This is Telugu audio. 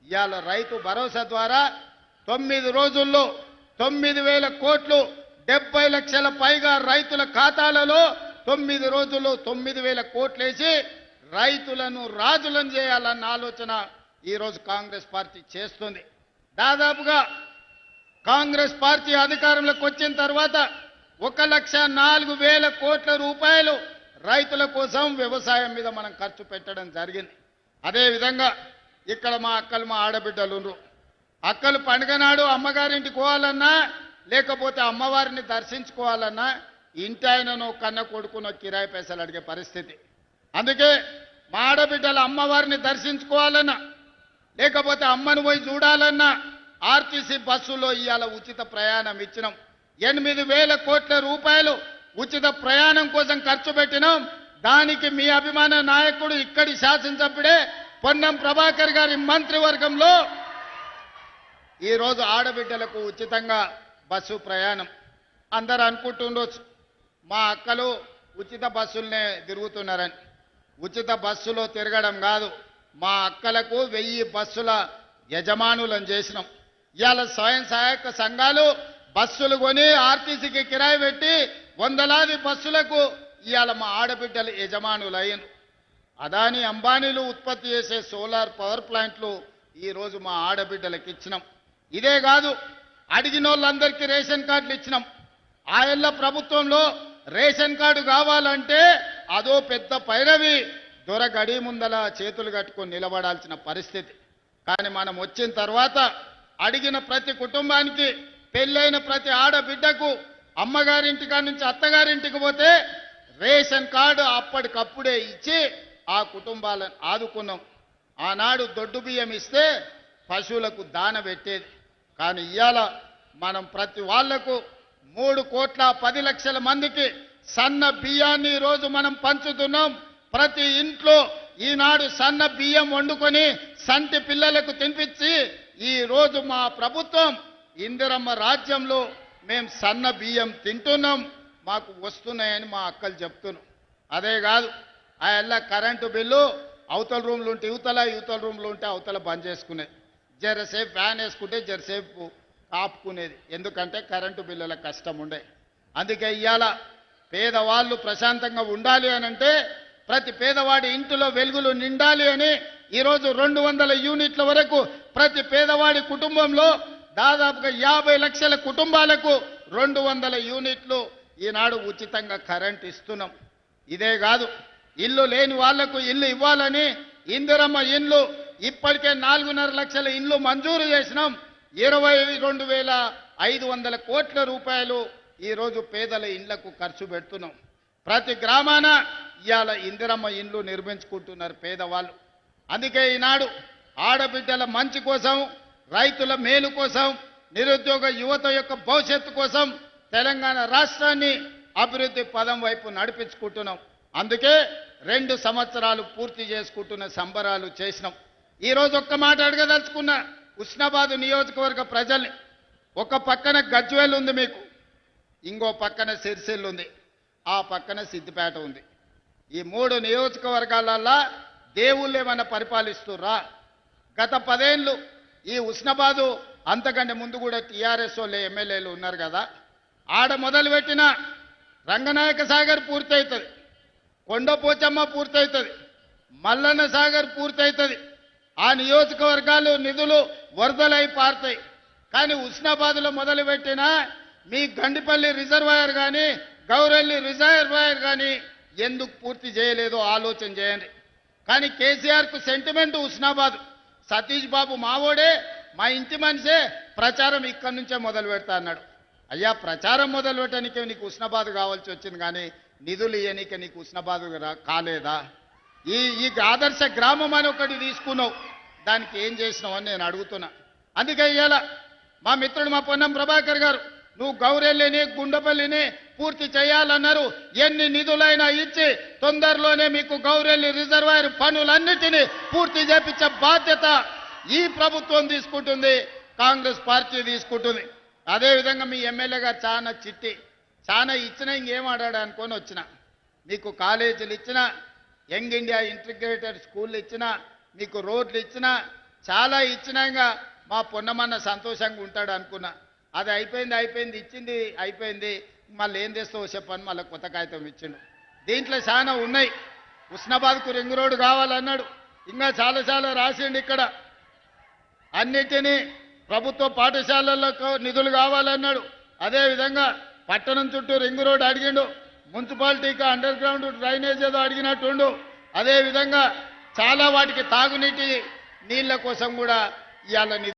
ఇవాళ రైతు భరోసా ద్వారా 9 రోజుల్లో 9,000 కోట్లు 70 లక్షల పైగా రైతుల ఖాతాలలో 9 రోజుల్లో 9,000 కోట్లేసి రైతులను రాజులను చేయాలన్న ఆలోచన ఈరోజు కాంగ్రెస్ పార్టీ చేస్తుంది. దాదాపుగా కాంగ్రెస్ పార్టీ అధికారంలోకి వచ్చిన తర్వాత 1,04,000 కోట్ల రూపాయలు రైతుల కోసం వ్యవసాయం మీద మనం ఖర్చు పెట్టడం జరిగింది. అదేవిధంగా ఇక్కడ మా అక్కలు మా ఆడబిడ్డలు ఉన్నారు. అక్కలు పండుగ నాడు అమ్మగారింటికి పోవాలన్నా లేకపోతే అమ్మవారిని దర్శించుకోవాలన్నా ఇంటి ఆయనను కన్న కొడుకునో కిరాయి పైసలు అడిగే పరిస్థితి. అందుకే మా ఆడబిడ్డల అమ్మవారిని దర్శించుకోవాలన్నా లేకపోతే అమ్మను పోయి చూడాలన్నా ఆర్టీసీ బస్సులో ఇవాళ ఉచిత ప్రయాణం ఇచ్చినాం. 8,000 కోట్ల రూపాయలు ఉచిత ప్రయాణం కోసం ఖర్చు పెట్టినాం. దానికి మీ అభిమాన నాయకుడు ఇక్కడి శాసనసభ్యుడే పొన్నం ప్రభాకర్ గారి మంత్రివర్గంలో ఈరోజు ఆడబిడ్డలకు ఉచితంగా బస్సు ప్రయాణం. అందరూ అనుకుంటుండొచ్చు మా అక్కలు ఉచిత బస్సులనే తిరుగుతున్నారని. ఉచిత బస్సులో తిరగడం కాదు, మా అక్కలకు 1000 బస్సుల యజమానులను చేసినాం. ఇవాళ స్వయం సహాయక సంఘాలు బస్సులు కొని ఆర్టీసీకి కిరాయి పెట్టి వందలాది బస్సులకు ఇవాళ మా ఆడబిడ్డలు యజమానులు అయ్యారు. అదాని అంబానీలు ఉత్పత్తి చేసే సోలార్ పవర్ ప్లాంట్లు ఈరోజు మా ఆడబిడ్డలకు ఇచ్చినాం. ఇదే కాదు, అడిగిన వాళ్ళందరికీ రేషన్ కార్డులు ఇచ్చినాం. ఆయల్ల ప్రభుత్వంలో రేషన్ కార్డు కావాలంటే అదో పెద్ద పైరవి, దొరగడి ముందల చేతులు కట్టుకొని నిలబడాల్సిన పరిస్థితి. కానీ మనం వచ్చిన తర్వాత అడిగిన ప్రతి కుటుంబానికి, పెళ్ళైన ప్రతి ఆడబిడ్డకు అమ్మగారింటికా నుంచి అత్తగారింటికి పోతే రేషన్ కార్డు అప్పటికప్పుడే ఇచ్చి ఆ కుటుంబాలను ఆదుకున్నాం. ఆనాడు దొడ్డు బియ్యం ఇస్తే పశువులకు దాన పెట్టేది. కానీ ఇవాళ మనం ప్రతి వాళ్లకు 3,10,00,000 మందికి సన్న బియ్యాన్ని ఈరోజు మనం పంచుతున్నాం. ప్రతి ఇంట్లో ఈనాడు సన్న బియ్యం వండుకొని సంటి పిల్లలకు తినిపించి ఈరోజు మా ప్రభుత్వం ఇందిరమ్మ రాజ్యంలో మేము సన్న బియ్యం తింటున్నాం, మాకు వస్తున్నాయని మా అక్కలు చెప్తున్నాం. అదే కాదు, ఆ ఎల్ల కరెంటు బిల్లు అవతల రూమ్లు ఉంటే యువతల రూమ్లు ఉంటే అవతల బంద్ చేసుకునేది. జరసేపు ఫ్యాన్ వేసుకుంటే జరసేపు ఆపుకునేది. ఎందుకంటే కరెంటు బిల్లుల కష్టం ఉండే. అందుకే ఇవాళ పేదవాళ్ళు ప్రశాంతంగా ఉండాలి అని అంటే ప్రతి పేదవాడి ఇంటిలో వెలుగులు నిండాలి అని ఈరోజు 200 యూనిట్ల వరకు ప్రతి పేదవాడి కుటుంబంలో దాదాపుగా 50 లక్షల కుటుంబాలకు 200 యూనిట్లు ఈనాడు ఉచితంగా కరెంట్ ఇస్తున్నాం. ఇదే కాదు, ఇల్లు లేని వాళ్లకు ఇల్లు ఇవ్వాలని ఇందిరమ్మ ఇండ్లు ఇప్పటికే 4.5 లక్షల ఇండ్లు మంజూరు చేసినాం. 22,500 కోట్ల రూపాయలు ఈరోజు పేదల ఇండ్లకు ఖర్చు పెడుతున్నాం. ప్రతి గ్రామాన ఇవాళ ఇందిరమ్మ ఇండ్లు నిర్మించుకుంటున్నారు పేదవాళ్ళు. అందుకే ఈనాడు ఆడబిడ్డల మంచి కోసం, రైతుల మేలు కోసం, నిరుద్యోగ యువత యొక్క భవిష్యత్తు కోసం తెలంగాణ రాష్ట్రాన్ని అభివృద్ధి పదం వైపు నడిపించుకుంటున్నాం. అందుకే 2 సంవత్సరాలు పూర్తి చేసుకుంటున్న సంబరాలు చేసినాం. ఈరోజు ఒక్క మాట అడగదలుచుకున్న ఉస్నాబాద్ నియోజకవర్గ ప్రజల్ని. ఒక పక్కన గజ్వేల్ ఉంది మీకు, ఇంకో పక్కన సిరిసిల్ల ఉంది, ఆ పక్కన సిద్దిపేట ఉంది. ఈ 3 నియోజకవర్గాలల్లో దేవుళ్ళు ఏమైనా పరిపాలిస్తుర్రా? గత 10 ఏళ్ళు ఈ ఉస్నాబాదు అంతకంటే ముందు కూడా టీఆర్ఎస్ వాళ్ళు ఎమ్మెల్యేలు ఉన్నారు కదా, ఆడ మొదలుపెట్టిన రంగనాయక సాగర్ పూర్తవుతుంది, కొండపోచమ్మ పూర్తవుతుంది, మల్లన్న సాగర్ పూర్తవుతుంది. ఆ నియోజకవర్గాలు నిధులు వరదలై పారుతాయి. కానీ ఉస్నాబాద్లో మొదలుపెట్టిన మీ గండిపల్లి రిజర్వాయర్ కానీ గౌరెల్లి రిజర్వాయర్ కానీ ఎందుకు పూర్తి చేయలేదో ఆలోచన చేయండి. కానీ కేసీఆర్కు సెంటిమెంట్ ఉస్నాబాద్. సతీష్ బాబు మావోడే, మా ఇంటి మనిషే, ప్రచారం ఇక్కడి నుంచే మొదలు పెడతా అన్నాడు. అయ్యా, ప్రచారం మొదలు పెట్టడానికి నీకు ఉస్నాబాద్ కావాల్సి వచ్చింది, కానీ నిధులు ఇవ్వనీకి నీకు ఉస్నాబాద్ కాలేదా? ఈ ఆదర్శ గ్రామం అని ఒకటి తీసుకున్నావు, దానికి ఏం చేసినావు అని నేను అడుగుతున్నా. అందుకే ఇవాళ మా మిత్రుడు మా పొన్నం ప్రభాకర్ గారు, నువ్వు గౌరెల్లిని గుండపల్లిని పూర్తి చేయాలన్నారు. ఎన్ని నిధులైనా ఇచ్చి తొందరలోనే మీకు గౌరెల్లి రిజర్వాయర్ పనులన్నిటినీ పూర్తి చేపించే బాధ్యత ఈ ప్రభుత్వం తీసుకుంటుంది, కాంగ్రెస్ పార్టీ తీసుకుంటుంది. అదేవిధంగా మీ ఎమ్మెల్యే గారు చాలా ఇచ్చినా ఇంకేం ఆడాడు అనుకొని వచ్చిన. మీకు కాలేజీలు ఇచ్చినా, యంగ్ ఇండియా ఇంటిగ్రేటెడ్ స్కూళ్ళు ఇచ్చినా, మీకు రోడ్లు ఇచ్చినా, చాలా ఇచ్చినాక మా పొన్నమన్న సంతోషంగా ఉంటాడు అనుకున్నా. అది అయిపోయింది ఇచ్చింది అయిపోయింది, మళ్ళీ ఏం తెస్తావో చెప్పని మళ్ళీ కొత్త కాగితం ఇచ్చిండు. దీంట్లో చాలా ఉన్నాయి. హుస్నాబాద్కు రింగ్ రోడ్డు కావాలన్నాడు, ఇంకా చాలా రాసిండు. ఇక్కడ అన్నిటినీ ప్రభుత్వ పాఠశాలలకు నిధులు కావాలన్నాడు. అదేవిధంగా పట్టణం చుట్టూ రింగ్ రోడ్డు అడిగిండు, మున్సిపాలిటీకి అండర్ గ్రౌండ్ డ్రైనేజ్ ఏదో అడిగినట్టుండు. అదేవిధంగా చాలా వాటికి తాగునీటి నీళ్ళ కోసం కూడా ఇవాళ